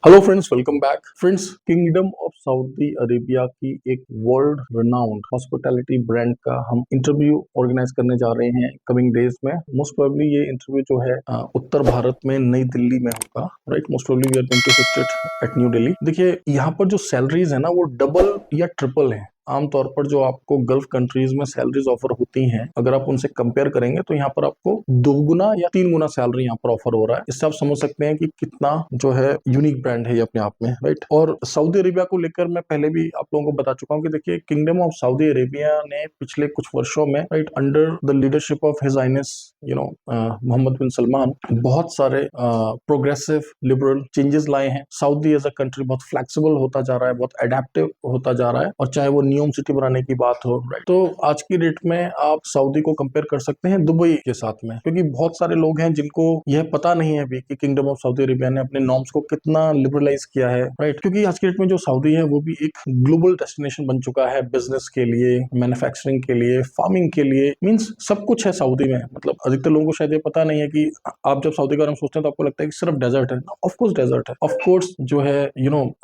Hello friends, welcome back. Friends, kingdom of Saudi Arabia की एक world renowned hospitality brand का हम interview organise करने जा रहे हैं कमिंग डेज में। मोस्ट प्रोबेबली ये इंटरव्यू जो है उत्तर भारत में नई दिल्ली में होगा। Right, most probably we are going to host it at New Delhi. देखिए, यहाँ पर जो सैलरीज है ना वो डबल या ट्रिपल है। आमतौर पर जो आपको गल्फ कंट्रीज में सैलरीज ऑफर होती हैं, अगर आप उनसे कंपेयर करेंगे तो यहाँ पर आपको 2 गुना या 3 गुना सैलरी यहाँ पर ऑफर हो रहा है। इससे आप समझ सकते हैं कि कितना जो है यूनिक ब्रांड है ये अपने आप में। राइट, और सऊदी अरेबिया को लेकर मैं पहले भी आप लोगों को बता चुका हूँ कि देखिए, किंगडम ऑफ सऊदी अरेबिया ने पिछले कुछ वर्षों में, right, under the leadership of his highness Mohammed bin Salman, बहुत सारे प्रोग्रेसिव लिबरल चेंजेस लाए हैं। सऊदी एज अ कंट्री बहुत फ्लेक्सिबल होता जा रहा है, बहुत एडेप्टिव होता जा रहा है, और चाहे वो न्यूयॉर्क सिटी बनाने की बात हो। राइट, तो आज की डेट में आप सऊदी को कंपेयर कर सकते हैं दुबई के साथ में, क्योंकि बहुत सारे लोग हैं जिनको यह पता नहीं है अभी कि किंगडम ऑफ सऊदी अरेबिया ने अपने नॉर्म्स को कितना लिबरलाइज किया है। राइट, क्योंकि आज की डेट में जो सऊदी है वो भी एक ग्लोबल डेस्टिनेशन बन चुका है, बिजनेस के लिए, मैन्युफैक्चरिंग के लिए, फार्मिंग के लिए, मींस सब कुछ है सऊदी में। मतलब अधिकतर लोगों को शायद ये पता नहीं है कि आप जब सऊदी के बारे में सोचते हैं तो आपको लगता है कि सिर्फ डेजर्ट है। ऑफ कोर्स डेजर्ट है, ऑफ कोर्स जो है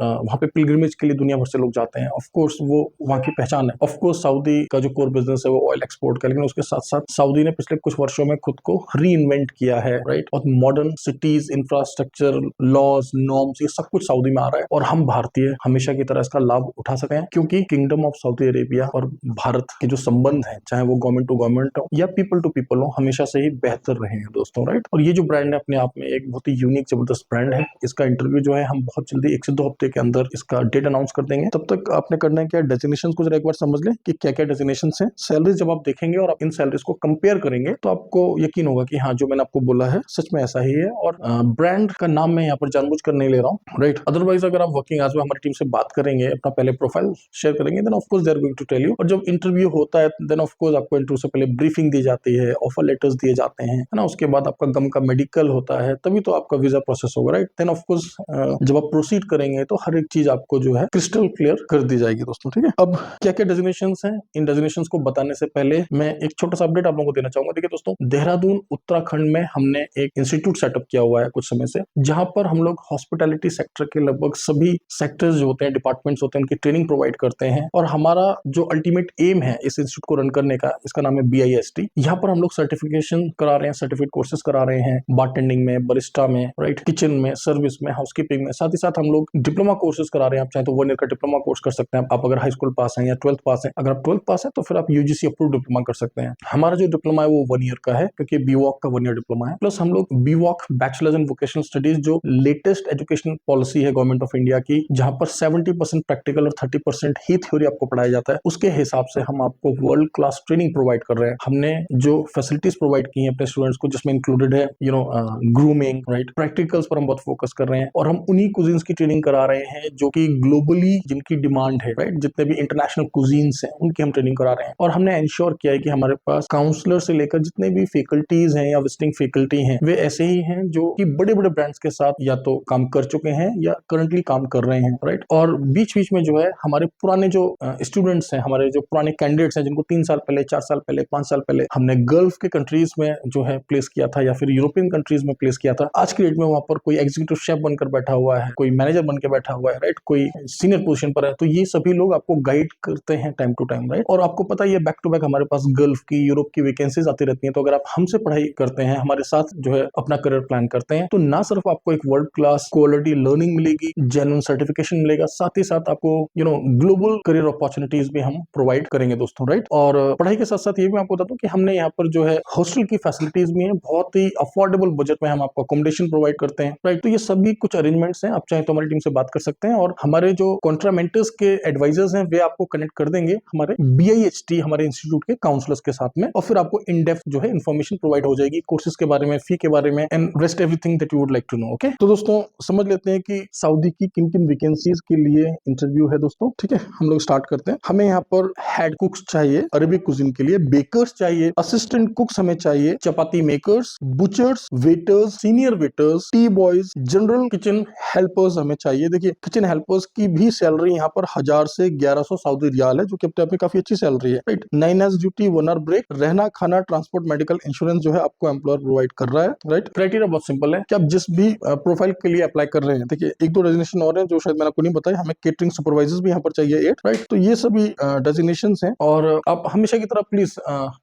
वहाँ पे पिलग्रिमेज के लिए दुनिया भर से लोग जाते हैं। ऑफ कोर्स वो वहाँ की पहचान है। ऑफ कोर्स सऊदी का जो कोर बिजनेस है वो ऑयल एक्सपोर्ट का, लेकिन उसके साथ साथ सऊदी ने पिछले कुछ वर्षों में खुद को री इन्वेंट किया है। राइट, और modern cities, infrastructure, laws, norms, ये सब कुछ सऊदी में आ रहा है, और हम भारतीय हमेशा की तरह इसका लाभ उठा सके, क्योंकि किंगडम ऑफ सऊदी अरेबिया और भारत के जो संबंध है, चाहे वो गवर्नमेंट टू गवर्नमेंट हो या पीपल टू पीपल हो, हमेशा से ही बेहतर रहे हैं दोस्तों। राइट, और ये जो ब्रांड है अपने आप में एक बहुत ही यूनिक, जबरदस्त ब्रांड है। इसका इंटरव्यू जो है हम बहुत जल्दी 1 से 2 हफ्ते के अंदर इसका डेट अनाउंस कर देंगे। तब तक आपने करना है क्या, डेजिग्नेशन को जरा एक बार समझ लें कि क्या क्या डेजिग्नेशन है। सैलरीज जब आप देखेंगे और आप इन सैलरीज को कंपेयर करेंगे तो आपको यकीन होगा कि हाँ, जो मैंने आपको बोला है सच में ऐसा ही है। और ब्रांड का नाम मैं यहाँ पर जानबूझकर नहीं ले रहा हूँ। राइट, अदरवाइज अगर आप वर्किंग आज में हमारी टीम से बात करेंगे, अपना पहले प्रोफाइल शेयर करेंगे, then of course they are going to tell you. और जब इंटरव्यू होता है देन ऑफ कोर्स आपको इंटरव्यू से पहले ब्रीफिंग दी जाती है, ऑफर लेटर्स दिए जाते हैं, है ना। उसके बाद आपका गम का मेडिकल होता है, तभी तो आपका वीजा प्रोसेस होगा। राइट, देन ऑफ कोर्स जब आप प्रोसीड करेंगे तो हर एक चीज आपको जो है क्रिस्टल क्लियर कर दी जाएगी दोस्तों। ठीक है, अब क्या क्या डेजिग्नेशंस हैं, इन डेजिग्नेशंस को बताने से पहले मैं एक छोटा सा अपडेट आप लोगों को देना चाहूंगा। देखिए दोस्तों, देहरादून उत्तराखंड में हमने एक इंस्टीट्यूट सेटअप किया हुआ है कुछ समय से, जहां पर हम लोग हॉस्पिटैलिटी सेक्टर के लगभग सभी सेक्टर्स जो होते हैं, डिपार्टमेंट्स होते हैं, उनकी ट्रेनिंग प्रोवाइड करते हैं। और हमारा जो अल्टीमेट एम है इस इंस्टीट्यूट को रन करने का, इसका नाम है BIST। यहाँ पर हम लोग सर्टिफिकेशन करा रहे हैं, सर्टिफिकेट कोर्सेज करा रहे हैं, बारटेंडिंग में, बरिस्टा में, राइट, किचन में, सर्विस में, हाउसकीपिंग में। साथ ही साथ हम लोग डिप्लोमा कोर्सेज करा रहे हैं। आप चाहे तो 1 ईयर का डिप्लोमा कोर्स कर सकते हैं, आप अगर हाई स्कूल पास हैं या 12th पास हैं। अगर आप 12th पास हैं तो फिर आप UGC अप्रूव डिप्लोमा कर सकते हैं। हमारा जो डिप्लोमा है वो 1 ईयर का है, क्योंकि BWOC का 1 ईयर डिप्लोमा है। प्लस हम लोग BWOC bachelors in vocational studies, जो लेटेस्ट एजुकेशन पॉलिसी है गवर्नमेंट ऑफ इंडिया की, जहां पर 70% प्रैक्टिकल और 30% ही थ्योरी आपको पढ़ाया जाता है, उसके हिसाब से हम आपको वर्ल्ड क्लास ट्रेनिंग प्रोवाइड कर रहे हैं। हमने जो फैसिलिटीज प्रोवाइड की हैं अपने स्टूडेंट्स को, जिसमें इंक्लूडेड है ग्रूमिंग, राइट, प्रैक्टिकल्स पर हम बहुत फोकस कर रहे हैं। और हम उन्हीं कुजीन्स की ट्रेनिंग करा रहे हैं जो कि ग्लोबली जिनकी डिमांड है। राइट, जितने भी इंटरनेशनल कुजीन्स हैं उनकी हम ट्रेनिंग करा रहे हैं। और हमने इंश्योर किया है कि हमारे पास काउंसलर से लेकर जितने भी फैकल्टीज हैं या विजिटिंग फैकल्टी हैं, वे ऐसे ही हैं जो कि बड़े बड़े ब्रांड्स के साथ या तो काम कर चुके हैं या करंटली काम कर रहे हैं। राइट, और बीच बीच में जो है हमारे पुराने जो स्टूडेंट्स हैं, हमारे जो पुराने कैंडिडेट्स हैं, जिनको 3 साल पहले, 4 साल पहले, 5 साल पहले हमने गल्फ के कंट्रीज में जो है प्लेस किया था, या फिर यूरोपियन कंट्रीज में प्लेस किया था, आज की डेट में वहां पर कोई एग्जीक्यूटिव शेफ बनकर बैठा हुआ है, कोई मैनेजर बन के बैठा हुआ है। राइट, कोई सीनियर पोजीशन पर है। तो ये सभी लोग आपको गाइड करते हैं टाइम टू टाइम। राइट, और आपको पता है बैक टू बैक हमारे पास गल्फ की, यूरोप की वैकेंसीज आती रहती हैं। तो अगर आप हमसे पढ़ाई करते हैं, हमारे साथ जो है अपना करियर प्लान करते हैं, तो ना सिर्फ आपको एक वर्ल्ड क्लास क्वालिटी लर्निंग मिलेगी, जेन्युइन सर्टिफिकेशन मिलेगा, साथ ही साथ आपको ग्लोबल करियर अपॉर्चुनिटीज भी हम प्रोवाइड करेंगे दोस्तों। राइट, और पढ़ाई के साथ साथ ये भी आपको बता दूं कि हमने यहाँ पर जो है हॉस्टल की फैसिलिटीज भी है, बहुत ही अफोर्डेबल बजट में हम आपको अकोमोडेशन प्रोवाइड करते हैं। राइट, तो ये सभी कुछ अरेंजमेंट्स हैं। आप चाहे तो हमारी टीम से बात कर सकते हैं, और हमारे जो कॉन्ट्रामेंटर्स के एडवाइजर्स हैं वे आपको कनेक्ट कर देंगे हमारे BIHT, हमारे इंस्टीट्यूट के काउंसलर्स के साथ में। और फिर आपको इन डेप्थ जो है इन्फॉर्मेशन प्रोवाइड हो जाएगी कोर्सेज के बारे में, फी के बारे में, and rest everything that you would like to know. Okay, तो दोस्तों समझ लेते हैं कि सऊदी की किन किन वैकेंसीज के लिए इंटरव्यू है दोस्तों। ठीक है, हम लोग स्टार्ट करते हैं। हमें यहाँ पर हेड कुक्स चाहिए अरेबिक कुजिन के लिए, बेकर्स चाहिए, असिस्टेंट कुक्स हमें चाहिए, chapati makers, butchers, waiters, senior waiters, tea boys, general kitchen helpers हमें चाहिए। देखिए, किचन हेल्पर्स की भी सैलरी यहाँ पर 1000 से 1100 सऊदी रियाल है, जो कि अपने आप में काफी अच्छी सैलरी है, right. 9 hours duty, 1 hour break, रहना खाना ट्रांसपोर्ट मेडिकल इंश्योरेंस जो है आपको एम्प्लॉयर प्रोवाइड कर रहा है, राइट। क्राइटेरिया बहुत सिंपल है कि आप जिस भी प्रोफाइल के लिए अप्लाई कर रहे हैं, देखिए एक दो डेजिग्नेशन और है जो शायद मैंने आपको नहीं बताया, हमें केटरिंग सुपरवाइजर्स भी यहाँ पर चाहिए 8, राइट। तो ये सभी डेजिग्नेशन हैं, और आप हमेशा की तरह प्लीज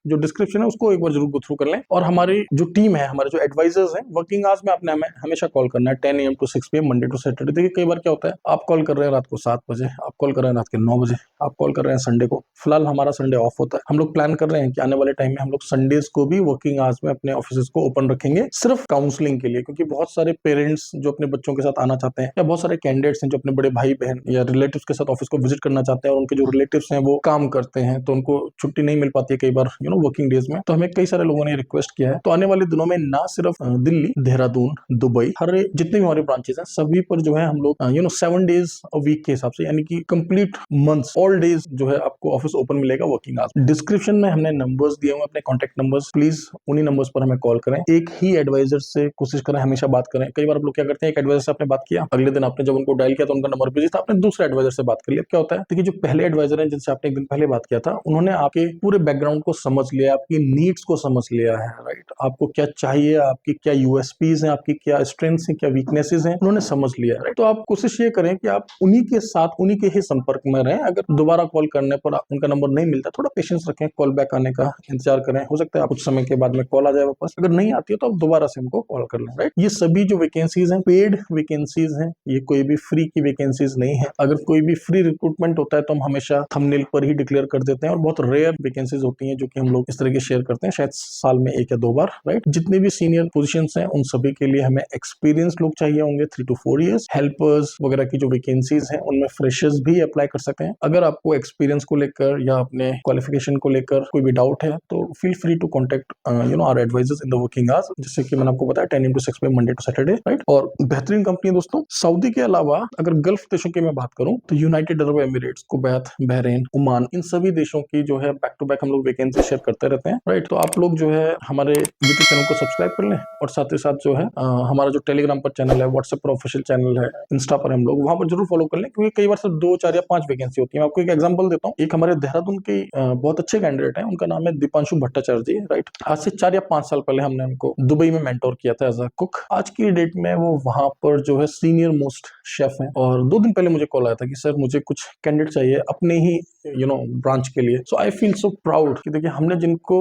जो डिस्क्रिप्शन है उसको एक बार जरूर गो थ्रू कर लें। और हमारी जो टीम है, हमारे जो एडवाइजर्स हैं, वर्किंग आवर्स में आपने हमें हमेशा कॉल करना है 10 AM to 6 PM Monday to Saturday. देखिए कई बार क्या होता है, आप कॉल कर रहे हैं रात को 7 बजे, आप कॉल कर रहे हैं रात के 9 बजे, आप कॉल कर रहे हैं संडे को। फिलहाल हमारा संडे ऑफ होता है। हम लोग प्लान कर रहे हैं कि आने वाले टाइम में हम लोग संडेज को भी वर्किंग आवर्स में अपने ऑफिस को ओपन रखेंगे, सिर्फ काउंसलिंग के लिए, क्योंकि बहुत सारे पेरेंट्स जो अपने बच्चों के साथ आना चाहते हैं, या बहुत सारे कैंडिडेट्स हैं जो अपने बड़े भाई बहन या रिलेटिव्स के साथ ऑफिस को विजिट करना चाहते हैं, और उनके जो रिलेटिव्स हैं वो काम करते हैं, तो उनको छुट्टी नहीं मिल पाती है कई बार वर्किंग डेज में। तो हमें कई सारे लोगों ने रिक्वेस्ट किया है, तो आने वाले दिनों में ना सिर्फ दिल्ली, देहरादून, दुबई, हर जितने भी हमारे ब्रांचेस हैं सभी पर जो है हम लोग 7 days अ वीक के हिसाब से, यानी कि कंप्लीट मंथ्स, ऑल डेज जो है आपको ऑफिस ओपन मिलेगा वर्किंग आवर्स। डिस्क्रिप्शन में हमने नंबर्स दिए हुए अपने कॉन्टैक्ट नंबर्स, प्लीज उन्हीं नंबर्स पर हमें कॉल करें। एक ही एडवाइजर से कोशिश करें हमेशा बात करें। कई बार आप लोग क्या करते हैं, एक एडवाइजर से आपने बात किया, अगले दिन आपने जब उनको डायल किया तो उनका नंबर बिजी था, आपने दूसरे एडवाइजर से बात कर लिया। क्या होता है, देखिए जो पहले एडवाइजर है जिनसे आपने एक दिन पहले बात किया था, उन्होंने आपके पूरे बैकग्राउंड को समझ लिया, आपकी नीड्स को समझ लिया है, राइट। आपको क्या चाहिए, आपकी क्या यूएसपीज हैं, आपकी क्या स्ट्रेंथ्स हैं, क्या वीकनेसेस हैं, उन्होंने समझ लिया, राइट। तो आप कोशिश ये करें कि आप उन्हीं के साथ, उन्हीं के ही संपर्क में रहें। अगर दोबारा कॉल करने पर उनका नंबर नहीं मिलता, थोड़ा पेशेंस रखें, कॉल बैक आने का इंतजार करें। हो सकता है आप कुछ समय के बाद में कॉल आ जाए वापस, अगर नहीं आती है तो आप दोबारा से हमको कॉल कर लें, राइट। ये सभी जो वैकेंसीज हैं पेड वैकेंसीज हैं, ये कोई भी फ्री की वैकेंसीज नहीं है। अगर कोई भी फ्री रिक्रूटमेंट होता है तो हम हमेशा थंबनेल पर ही डिक्लेयर कर देते हैं, और बहुत रेयर वैकेंसीज होती हैं जो कि हम लोग इस तरह के शेयर करते हैं, शायद साल में 1 या 2 बार, राइट। जितने भी सीनियर पोजीशंस हैं उन सभी के लिए हमें एक्सपीरियंस लोग चाहिए होंगे, 3 to 4 years। हेल्पर्स वगैरह की जो वैकेंसीज हैं उनमें फ्रेशर्स भी अप्लाई कर सकते हैं। अगर आपको एक्सपीरियंस को लेकर या अपने क्वालिफिकेशन को लेकर कोई भी डाउट है तो feel free to contact our advisers in the working hours, जैसे कि मैंने आपको बताया 10 AM to 6 PM Monday to Saturday, right. और बेहतरीन कंपनी है दोस्तों। सऊदी के अलावा अगर गल्फ देशों की मैं बात करूं तो United Arab Emirates, Kuwait, Bahrain, Oman, इन सभी देशों की जो है बैक टू बैक हम लोग वैकेंसी शेयर करते रहते हैं, राइट। तो आप लोग जो है हमारे यूट्यूब चैनल को सब्सक्राइब कर लें, और साथ ही साथ जो है हमारा जो टेलीग्राम पर चैनल है, व्हाट्सएप पर ऑफिशियल चैनल है, इंस्टा पर हम लोग, वहां पर जरूर फॉलो कर लें, क्योंकि कई बार सिर्फ 2, 4 या 5 वैकेंसी होती है। मैं आपको एक एग्जांपल देता हूँ। एक हमारे देहरादून के बहुत अच्छे कैंडिडेट हैं, उनका नाम है दीपांशु भट्टाचार्य जी, राइट। आज से 4 या 5 साल पहले हमने उनको दुबई में मेंटोर किया था एज अ कुक। आज की डेट में वो वहां पर जो है सीनियर मोस्ट शेफ हैं, और 2 दिन पहले मुझे कॉल आया था कि सर मुझे कुछ कैंडिडेट चाहिए अपने ही ब्रांच के लिए। सो आई फील सो प्राउड कि देखिए हमने जिनको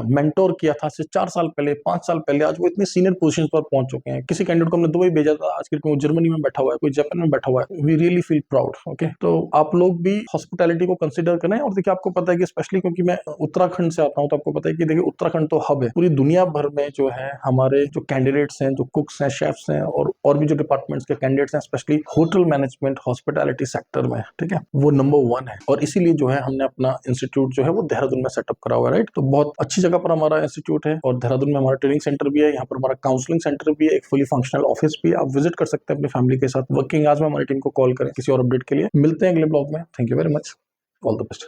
मेंटोर किया था से 4 साल पहले, 5 साल पहले, आज वो इतनी सीनियर पोजीशन पर पहुंच चुके हैं। किसी कैंडिडेट को हमने दुबई भेजा था, आज के डेट में वो जर्मनी में बैठा हुआ है, कोई जापान में बैठा हुआ है। We really feel proud. Okay, तो आप लोग भी हॉस्पिटैलिटी को कंसीडर करें। और देखिए आपको पता है कि स्पेशली क्योंकि मैं उत्तराखंड से आता हूं, तो आपको पता है कि देखिए उत्तराखंड तो हब है। पूरी दुनिया भर में जो है हमारे जो कैंडिडेट्स हैं, जो कुक्स हैं, शेफ्स हैं, और भी जो डिपार्टमेंट्स के कैंडिडेट्स हैं, specially hotel management, hospitality sector में, ठीक है, वो नंबर 1 है। और इसीलिए जो है हमने अपना इंस्टीट्यूट जो है वो देहरादून में सेटअप करा हुआ है, राइट। तो बहुत अच्छी जगह पर हमारा इंस्टीट्यूट है, और देहरादून में हमारा ट्रेनिंग सेंटर भी है, यहाँ पर हमारा काउंसलिंग सेंटर भी है, एक फुली फंक्शनल ऑफिस भी है। आप विजिट कर सकते हैं अपनी फैमिली के साथ। वर्किंग आवर्स में हमारी टीम को कॉल करें किसी और अपडेट के लिए। मिलते हैं अगले ब्लॉग में। Thank you very much, all the best.